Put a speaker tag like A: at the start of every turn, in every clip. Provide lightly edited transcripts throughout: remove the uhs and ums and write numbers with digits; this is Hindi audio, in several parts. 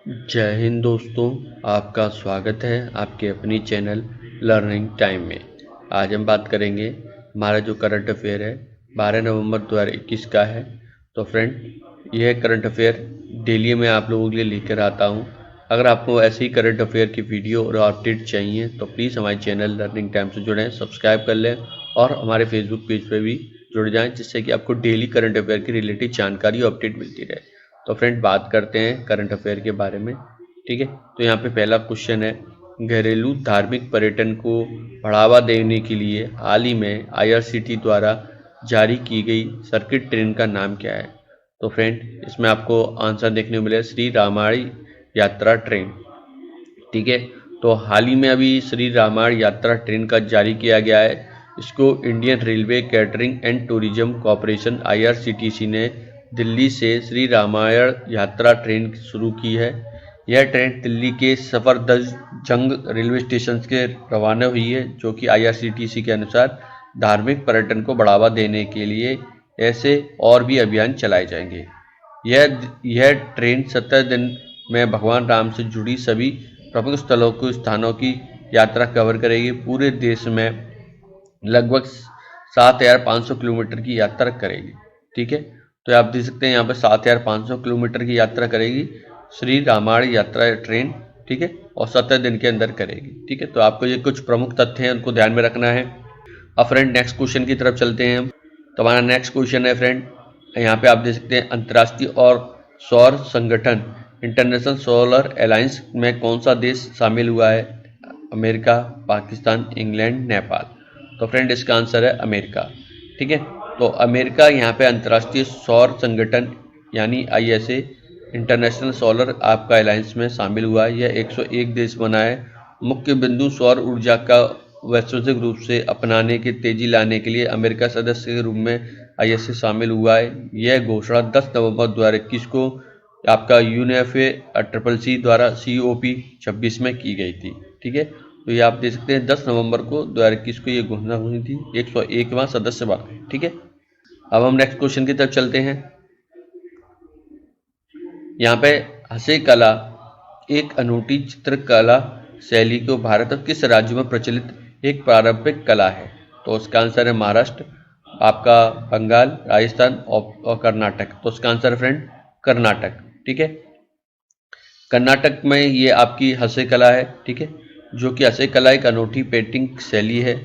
A: जय हिंद दोस्तों, आपका स्वागत है आपके अपनी चैनल लर्निंग टाइम में। आज हम बात करेंगे हमारा जो करंट अफेयर है 12 नवंबर 2021 का है। तो फ्रेंड, यह करंट अफेयर डेली में आप लोगों के लिए लेकर आता हूं। अगर आपको ऐसे ही करंट अफेयर की वीडियो और अपडेट चाहिए तो प्लीज़ हमारे चैनल लर्निंग टाइम से जुड़ें, सब्सक्राइब कर लें और हमारे फेसबुक पेज पर भी जुड़ जाएँ, जिससे कि आपको डेली करंट अफेयर की रिलेटेड जानकारी और अपडेट मिलती रहे। तो फ्रेंड, बात करते हैं करंट अफेयर के बारे में। ठीक है, तो यहाँ पे पहला क्वेश्चन है, घरेलू धार्मिक पर्यटन को बढ़ावा देने के लिए हाल ही में आईआरसीटी द्वारा जारी की गई सर्किट ट्रेन का नाम क्या है? तो फ्रेंड, इसमें आपको आंसर देखने को मिलेगा श्री रामायण यात्रा ट्रेन। ठीक है, तो हाल ही में अभी श्री रामायण यात्रा ट्रेन का जारी किया गया है। इसको Indian railway catering and tourism corporation IRCTC ने दिल्ली से श्री रामायण यात्रा ट्रेन शुरू की है। यह ट्रेन दिल्ली के सफदरजंग रेलवे स्टेशन से रवाना हुई है, जो कि आईआरसीटीसी के अनुसार धार्मिक पर्यटन को बढ़ावा देने के लिए ऐसे और भी अभियान चलाए जाएंगे। यह ट्रेन 17 दिन में भगवान राम से जुड़ी सभी प्रमुख स्थानों की यात्रा कवर करेगी। पूरे देश में लगभग 7,500 किलोमीटर की यात्रा करेगी। ठीक है, तो आप देख सकते हैं यहाँ पर 7,500 किलोमीटर की यात्रा करेगी श्री रामायण यात्रा ट्रेन। ठीक है, और 17 दिन के अंदर करेगी। ठीक है, तो आपको ये कुछ प्रमुख तथ्य हैं, उनको ध्यान में रखना है। अब फ्रेंड, नेक्स्ट क्वेश्चन की तरफ चलते हैं हम। तो हमारा नेक्स्ट क्वेश्चन है फ्रेंड, यहाँ पे आप देख सकते हैं, अंतर्राष्ट्रीय और सौर संगठन इंटरनेशनल सोलर अलायंस में कौन सा देश शामिल हुआ है? America, Pakistan, England, Nepal. तो फ्रेंड, इसका आंसर है अमेरिका। ठीक है, तो अमेरिका यहाँ पे अंतर्राष्ट्रीय सौर संगठन यानी आईएसए इंटरनेशनल सोलर आपका अलायंस में शामिल हुआ है। यह 101 देश बना है। मुख्य बिंदु सौर ऊर्जा का वैश्विक रूप से अपनाने की तेजी लाने के लिए अमेरिका सदस्य के रूप में आईएसए शामिल हुआ है। यह घोषणा 10 नवंबर 2021 को आपका यूनेफे CCC द्वारा COP 26 में की गई थी। ठीक है, तो ये आप देख सकते हैं 10 नवंबर को 2021 को ये घोषणा हुई थी। 101वां सदस्य बना। ठीक है, अब हम नेक्स्ट क्वेश्चन की तरफ चलते हैं। यहाँ पे हसे कला एक अनूठी चित्रकला शैली को भारत और किस राज्य में प्रचलित एक पारंपरिक कला है? तो उसका आंसर है महाराष्ट्र, आपका बंगाल, राजस्थान और कर्नाटक। तो उसका आंसर है फ्रेंड कर्नाटक। ठीक है, कर्नाटक में ये आपकी हसे कला है। ठीक है, जो कि हसे कला एक अनूठी पेंटिंग शैली है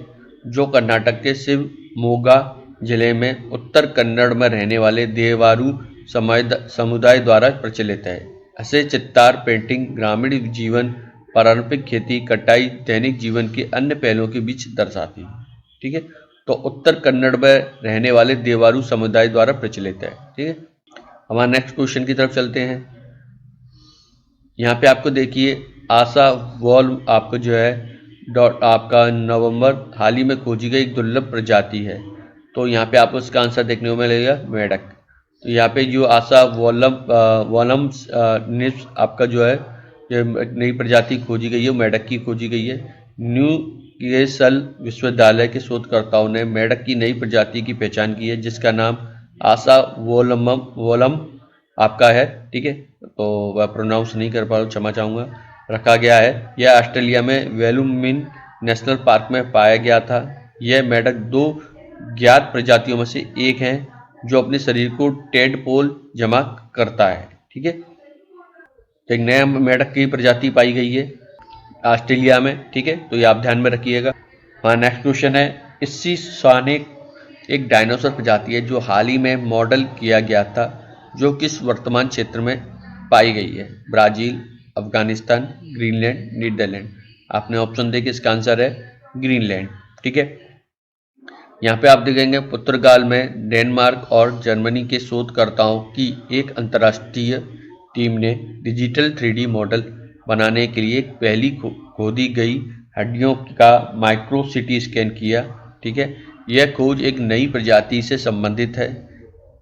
A: जो कर्नाटक के शिवमोगा जिले में उत्तर कन्नड़ में रहने वाले देवारू समुदाय द्वारा प्रचलित है। हसे चित्तार पेंटिंग ग्रामीण जीवन, पारंपरिक खेती, कटाई, दैनिक जीवन के अन्य पहलुओं के बीच दर्शाती है। ठीक है, तो उत्तर कन्नड़ में रहने वाले देवारू समुदाय द्वारा प्रचलित है। ठीक है, हमारे नेक्स्ट क्वेश्चन की तरफ चलते हैं। यहाँ पे आपको देखिए, आशा वॉल्व आपको जो है आपका नवंबर हाल ही में खोजी गई एक दुर्लभ प्रजाति है। तो यहाँ पे आपको इसका आंसर देखने को मिलेगा मेढक। तो यहाँ पे जो आशा वॉलम्स निप्स आपका जो है ये नई प्रजाति खोजी गई है, मेढक की खोजी गई है। न्यू कैसल विश्वविद्यालय के शोधकर्ताओं ने मेढक की नई प्रजाति की पहचान की है, जिसका नाम आशा वोलम आपका है। ठीक है, तो वह प्रोनाउंस नहीं कर पा रहा, क्षमा चाहूँगा, रखा गया है। यह ऑस्ट्रेलिया में वेलुमिन नेशनल पार्क में पाया गया था। यह मेढक 2 ज्ञात प्रजातियों में से एक है जो अपने शरीर को टेडपोल जमा करता है। ठीक है, एक नया मेढक की प्रजाति पाई गई है ऑस्ट्रेलिया में। ठीक है, तो ये आप ध्यान में रखिएगा। हमारा नेक्स्ट क्वेश्चन है, इसी सानिक एक डायनासोर प्रजाति है जो हाल ही में मॉडल किया गया था, जो किस वर्तमान क्षेत्र में पाई गई है? Brazil, Afghanistan, Greenland, Netherlands. आपने ऑप्शन देखे, इसका आंसर है ग्रीनलैंड। ठीक है, यहाँ पे आप देखेंगे पुर्तगाल में डेनमार्क और जर्मनी के शोधकर्ताओं की एक अंतर्राष्ट्रीय टीम ने डिजिटल 3D मॉडल बनाने के लिए पहली खोदी गई हड्डियों का माइक्रो CT स्कैन किया। ठीक है, यह खोज एक नई प्रजाति से संबंधित है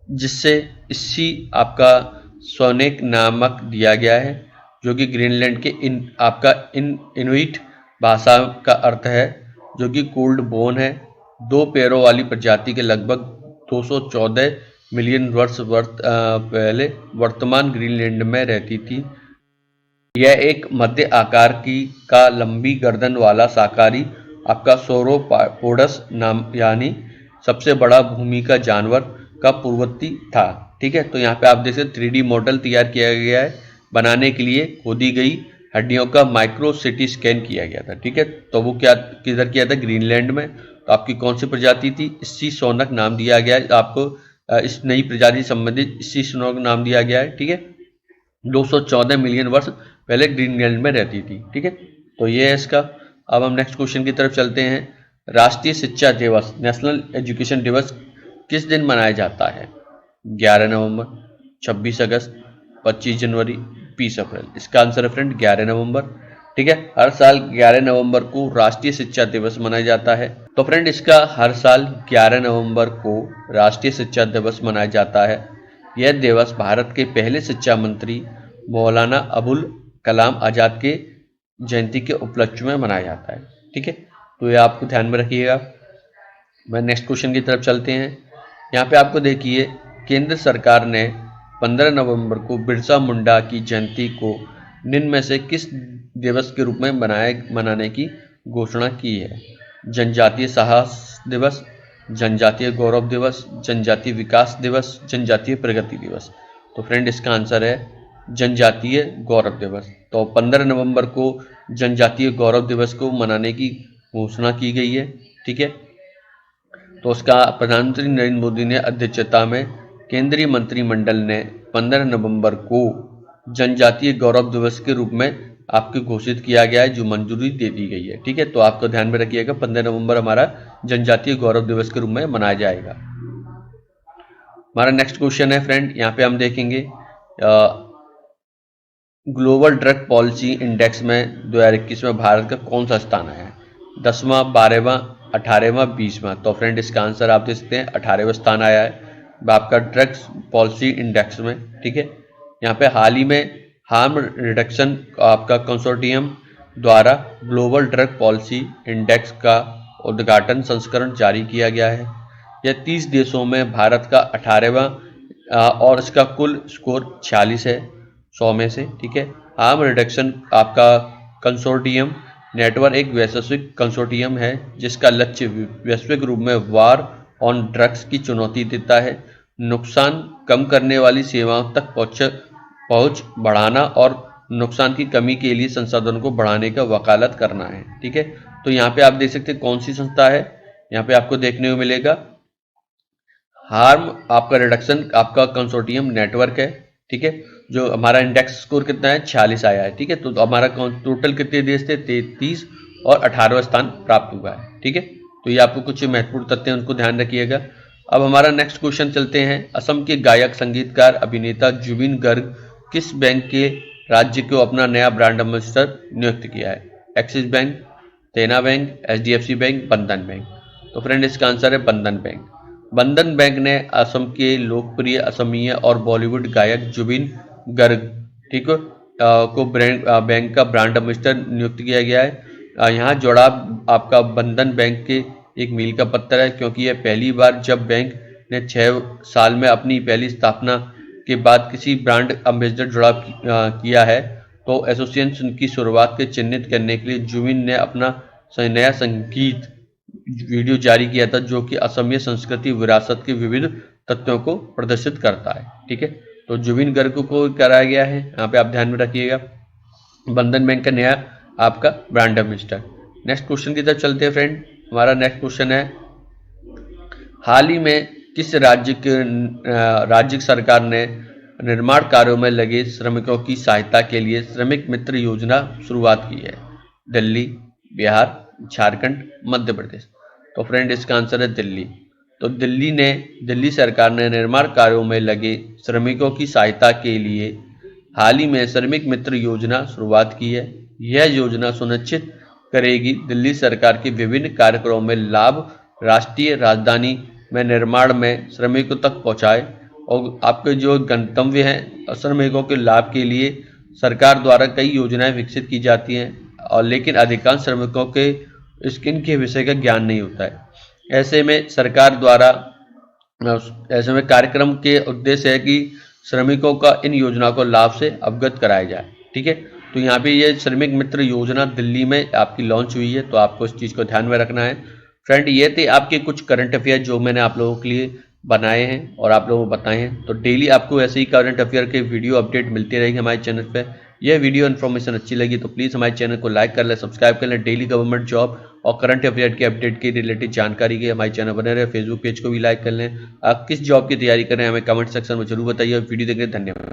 A: जिससे इसी आपका सोनेक नामक दिया गया है, जो कि ग्रीनलैंड के इनुइट भाषा का अर्थ है, जो कि कोल्ड बोन है। 2 पैरों वाली प्रजाति के लगभग 214 मिलियन वर्ष पहले वर्तमान ग्रीनलैंड में रहती थी। यह एक मध्य आकार की का लंबी गर्दन वाला शाकाहारी आपका सौरोपोडस नाम यानी सबसे बड़ा भूमि का जानवर का पूर्ववर्ती था। ठीक है, तो यहाँ पे आप देख सकते 3D मॉडल तैयार किया गया है। बनाने के लिए खोदी गई हड्डियों का माइक्रो सिटी स्कैन किया गया था। ठीक है, तो वो क्या किधर किया था? ग्रीनलैंड में। तो आपकी कौन सी प्रजाति थी? इसी सोनक नाम दिया गया है आपको। इस नई प्रजाति संबंधित इसी सोनक नाम दिया गया है। ठीक है, 214 मिलियन वर्ष पहले ग्रीनलैंड में रहती थी। ठीक है, तो ये है इसका। अब हम नेक्स्ट क्वेश्चन की तरफ चलते हैं। राष्ट्रीय शिक्षा दिवस, नेशनल एजुकेशन दिवस किस दिन मनाया जाता है? 11 नवंबर, 26 अगस्त, 25 जनवरी, 20 अप्रैल। इसका आंसर है फ्रेंड 11 नवंबर। ठीक है, हर साल 11 नवंबर को राष्ट्रीय शिक्षा दिवस मनाया जाता है। तो फ्रेंड इसका हर साल 11 नवंबर को राष्ट्रीय शिक्षा दिवस मनाया जाता है। यह दिवस भारत के पहले शिक्षा मंत्री मौलाना अबुल कलाम आज़ाद के जयंती के उपलक्ष्य में मनाया जाता है। ठीक है, तो ये आपको ध्यान में रखिएगा। मैं नेक्स्ट क्वेश्चन की तरफ चलते हैं। यहाँ पे आपको देखिए, केंद्र सरकार ने 15 नवंबर को बिरसा मुंडा की जयंती को निम्न में से किस दिवस के रूप में मनाने की घोषणा की है? जनजातीय साहस दिवस, जनजातीय गौरव दिवस, जनजातीय विकास दिवस, जनजातीय प्रगति दिवस। तो फ्रेंड इसका आंसर है जनजातीय गौरव दिवस। तो 15 नवंबर को जनजातीय गौरव दिवस को मनाने की घोषणा की गई है। ठीक है, तो उसका प्रधानमंत्री नरेंद्र मोदी ने अध्यक्षता में केंद्रीय मंत्रिमंडल ने 15 नवंबर को जनजातीय गौरव दिवस के रूप में आपको घोषित किया गया है, जो मंजूरी दे दी गई है। ठीक है, तो आपको ध्यान में रखिएगा 15 नवंबर हमारा जनजातीय गौरव दिवस के रूप में मनाया जाएगा। हमारा नेक्स्ट क्वेश्चन है फ्रेंड, यहाँ पे हम देखेंगे ग्लोबल ड्रग पॉलिसी इंडेक्स में 2021 में भारत का कौन सा स्थान आया है? 10वां, 12वां, 18वां, 20वां। तो फ्रेंड इसका आंसर आप देख सकते हैं 18वां स्थान आया है आपका ड्रग्स पॉलिसी इंडेक्स में। ठीक है, यहाँ पे हाल ही में हार्म रिडक्शन आपका कंसोर्टियम द्वारा ग्लोबल ड्रग पॉलिसी इंडेक्स का उद्घाटन संस्करण जारी किया गया है। यह 30 देशों में भारत का 18वां और इसका कुल स्कोर 46 है 100 में से। ठीक है, हार्म रिडक्शन आपका कंसोर्टियम नेटवर्क एक वैश्विक कंसोर्टियम है जिसका लक्ष्य वैश्विक रूप में वार ऑन ड्रग्स की चुनौती देता है, नुकसान कम करने वाली सेवाओं तक पहुंच बढ़ाना और नुकसान की कमी के लिए संसाधनों को बढ़ाने का वकालत करना है। ठीक है, तो यहाँ पे आप देख सकते हैं कौन सी संस्था है। यहाँ पे आपको देखने को मिलेगा हार्म आपका रिडक्शन आपका कंसोर्टियम नेटवर्क है। ठीक है, जो हमारा इंडेक्स स्कोर कितना है 46 आया है। ठीक है, तो हमारा टोटल कितने देश थे? 33 और 18वां स्थान प्राप्त हुआ है। ठीक है, तो ये आपको कुछ महत्वपूर्ण तथ्य हैं, उनको ध्यान रखिएगा। अब हमारा नेक्स्ट क्वेश्चन चलते हैं। असम के गायक संगीतकार अभिनेता जुबिन गर्ग किस बैंक के राज्य को अपना नया ब्रांड एम्बेसडर नियुक्त किया है? एक्सिस बैंक, देना बैंक, HDFC बैंक, बंधन बैंक। तो फ्रेंड इसका आंसर है बंधन बैंक। बंधन बैंक ने असम के लोकप्रिय असमीय और बॉलीवुड गायक जुबिन गर्ग ठीक है को बैंक का ब्रांड एम्बेसडर नियुक्त किया गया है। यहाँ जुड़ाव आपका बंधन बैंक के एक मील का पत्थर है, क्योंकि यह पहली बार जब बैंक ने 6 साल में अपनी पहली स्थापना के बाद किसी ब्रांड एम्बेसडर जुड़ाव किया है। तो एसोसिएशन की शुरुआत के चिन्हित करने के लिए जुबिन ने अपना नया संगीत वीडियो जारी किया था, जो कि असमिया संस्कृति विरासत के विविध तथ्यों को प्रदर्शित करता है। ठीक है, तो जुबिन गर्ग को कराया गया है, यहाँ पे आप ध्यान में रखिएगा बंधन बैंक का नया आपका ब्रांड एम्बेसडर। नेक्स्ट क्वेश्चन की तरफ चलते हैं फ्रेंड। हमारा नेक्स्ट क्वेश्चन है हाल ही में किस राज्य सरकार ने निर्माण कार्यों में लगे श्रमिकों की सहायता के लिए श्रमिक मित्र योजना शुरुआत की है? दिल्ली, बिहार, झारखंड, मध्य प्रदेश। तो फ्रेंड इसका आंसर है दिल्ली। तो दिल्ली सरकार ने निर्माण कार्यों में लगे श्रमिकों की सहायता के लिए हाल ही में श्रमिक मित्र योजना शुरुआत की है। यह योजना सुनिश्चित करेगी दिल्ली सरकार के विभिन्न कार्यक्रमों में लाभ राष्ट्रीय राजधानी में निर्माण में श्रमिकों तक पहुंचाए और आपके जो गंतव्य हैं श्रमिकों के लाभ के लिए सरकार द्वारा कई योजनाएं विकसित की जाती हैं, और लेकिन अधिकांश श्रमिकों के इनके विषय का ज्ञान नहीं होता है। ऐसे में सरकार द्वारा ऐसे में कार्यक्रम के उद्देश्य है कि श्रमिकों का इन योजनाओं को लाभ से अवगत कराया जाए। ठीक है, तो यहाँ पे ये श्रमिक मित्र योजना दिल्ली में आपकी लॉन्च हुई है, तो आपको इस चीज़ को ध्यान में रखना है। फ्रेंड, ये थे आपके कुछ करंट अफेयर जो मैंने आप लोगों के लिए बनाए हैं और आप लोगों को बताए हैं। तो डेली आपको ऐसे ही करंट अफेयर के वीडियो अपडेट मिलती रहेगी हमारे चैनल पे। यह वीडियो इन्फॉर्मेशन अच्छी लगी तो प्लीज़ हमारे चैनल को लाइक कर लें, सब्सक्राइब कर लें। डेली गवर्नमेंट जॉब और करंट अफेयर के अपडेट के रिलेटेड जानकारी के हमारे चैनल बने रहे। फेसबुक पेज को भी लाइक कर लें। आप किस जॉब की तैयारी कर रहे हैं हमें कमेंट सेक्शन में जरूर बताइए। वीडियो देखने धन्यवाद।